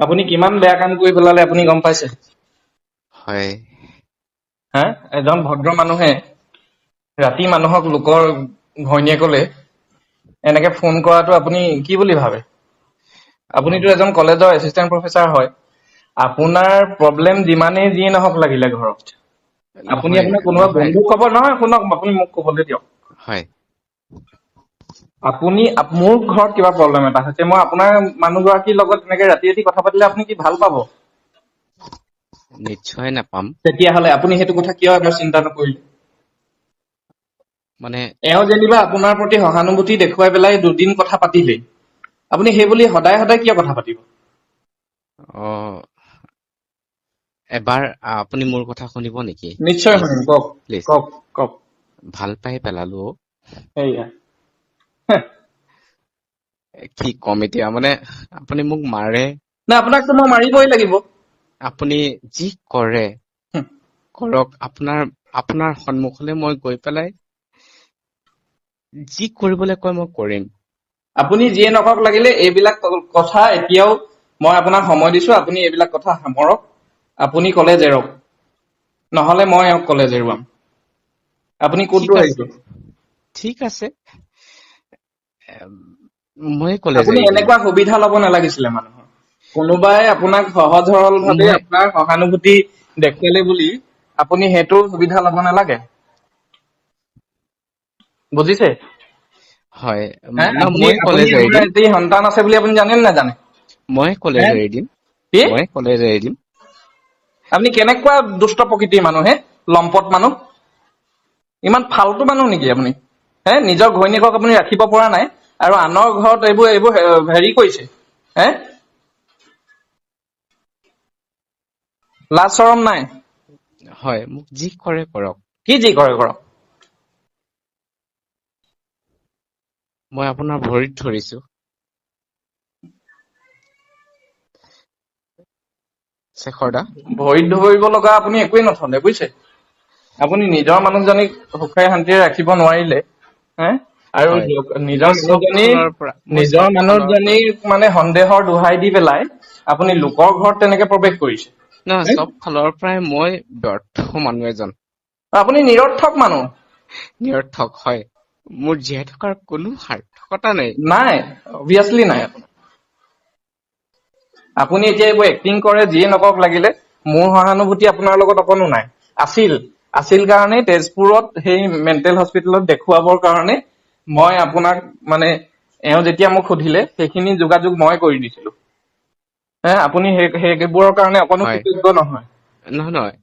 আপুনি কিমান বেয়া কাম কৰি পেলালে আপুনি গম পাইছে? হয় হা? এজন ভদ্ৰ মানুহে ৰাতি মানুহক লোকৰ ঘৈণীয়েকলে এনেকে ফোন কৰাটো আপুনি কি বুলি ভাবে? আপুনিতো এজন কলেজৰ এছিষ্টেণ্ট প্ৰফেচাৰ হয়। আপোনাৰ প্ৰব্লেম যিমানেই যিয়ে নহওক লাগিলে ঘৰত, আপুনি নহয় আপোনাৰ কোনোবা নহয় বন্ধু খবৰ নহয়, শুনক আপুনি মোক ক'বলৈ দিয়ক। হয় আপুনি মোৰ ঘৰত কিবা প্ৰব্লেম এটা হৈছে, মই আপোনাৰ মানুহগৰাকীৰ লগত এনেকে ৰাতি ৰাতি কথা পাতিলে আপুনি কি ভাল পাব? নিশ্চয় নাপাম। তেতিয়াহ'লে আপুনি সেইটো কথা কিয় এবাৰ চিন্তা নকৰিলে? মানে এওঁ যেনিবা আপোনাৰ প্ৰতি সহানুভূতি দেখুৱাই পেলাই দুদিন কথা পাতিলে, আপুনি সেই বুলি সদায় সদায় কিয় কথা পাতিব? অ এবাৰ আপুনি মোৰ কথা শুনিব নেকি? নিশ্চয় প্লিজ শুনিম, কওক প্লিজ কওক কওক। ভাল পাই পেলালো অ। সেয়া কি কম এতিয়া, মানে আপুনি মোক মাৰে, না আপোনাকতো মই মাৰিবই লাগিব। আপুনি যি কৰে হুম, কৰক। আপোনাৰ সন্মুখলৈ মই গৈ পেলাই যি কৰিবলৈ কয় মই কৰিম। আপুনি যিয়ে নকওক লাগিলে এইবিলাক কথা এতিয়াও মই আপোনাক সময় দিছো, আপুনি এইবিলাক কথা সামৰক। আপুনি কলেজ এৰক, নহলে মই এওঁক কলেজ এৰুৱাম। আপুনি ক'ত ঠিক দূৰ আছে আহিব? ঠিক আছে মই কলেজ আপুনি এৰি দিম। এনেকুৱা সুবিধা লব নালাগিছিলে মানুহৰ। কোনোবাই আপোনাক সহজ সৰল ভাৱে মই আপোনাৰ সহানুভূতি দেখুৱালে বুলি আপুনি সেইটো সুবিধা লব নালাগে, বুজিছে? হয় হে? ন আপুনি মই আপুনি কলেজ এৰি আপোনাৰ দিম। এটি সন্তান আছে বুলি আপুনি জানে নে নাজানে? মই হে? কলেজ এৰি দিম। কি? মই কলেজ এৰি দিম। আপুনি কেনেকুৱা দুষ্ট প্ৰকৃতিৰ মানুহ হে? লম্পট মানুহ। ইমান ফাল্টু মানুহ নেকি আপুনি? হে? নিজৰ ঘৈণীয়েকক আপুনি ৰাখিব পৰা নাই আৰু আনৰ ঘৰত এইবোৰ হেৰি কৰিছে। হে? লাজ শৰম নাই? হয়, মোক যি কৰে কৰক। কি যি কৰে কৰক? মই আপোনাৰ ভৰিত ধৰিছো। শেখৰ দা, ভৰিত ধৰিব লগা আপুনি একোৱেই নথলে, বুজিছে? আপুনি নিজৰ মানুহজনীক সুখে শান্তিৰে ৰাখিব নোৱাৰিলে, হে? আৰু হয় নিজৰ মই চব ফালৰ পৰা মই চব ফালৰ পৰা মানুহজনীক মানে সন্দেহৰ দোহাই দি পেলাই আপুনি লোকৰ ঘৰত তেনেকে প্ৰৱেশ কৰিছে। নহয়, হে? চব ফালৰ পৰাই মই ব্যৰ্থ মানুহ এজন। আপুনি নিৰৰ্থক মানুহ। নিৰৰ্থক হয়। মোৰ জীয়াই থকাৰ কোনো সাৰ্থকতা নাই। নাই, অভিয়াছলি নাই। আপুনি এতিয়া এইবোৰ এক্টিং কৰে, যিয়ে নকৰক লাগিলে, মোৰ সহানুভূতি আপোনাৰ লগত অকণো নাই। আছিল কাৰণেই তেজপুৰত সেই মেণ্টেল হস্পিটেলত দেখুৱাবৰ কাৰণে মই আপোনাক মানে এওঁ যেতিয়া মোক সুধিলে সেইখিনি যোগাযোগ মই কৰি দিছিলো। হে? আপুনি সেইবোৰৰ কাৰণে অকণো হয় কৃতজ্ঞ নহয়। নহয় নহয়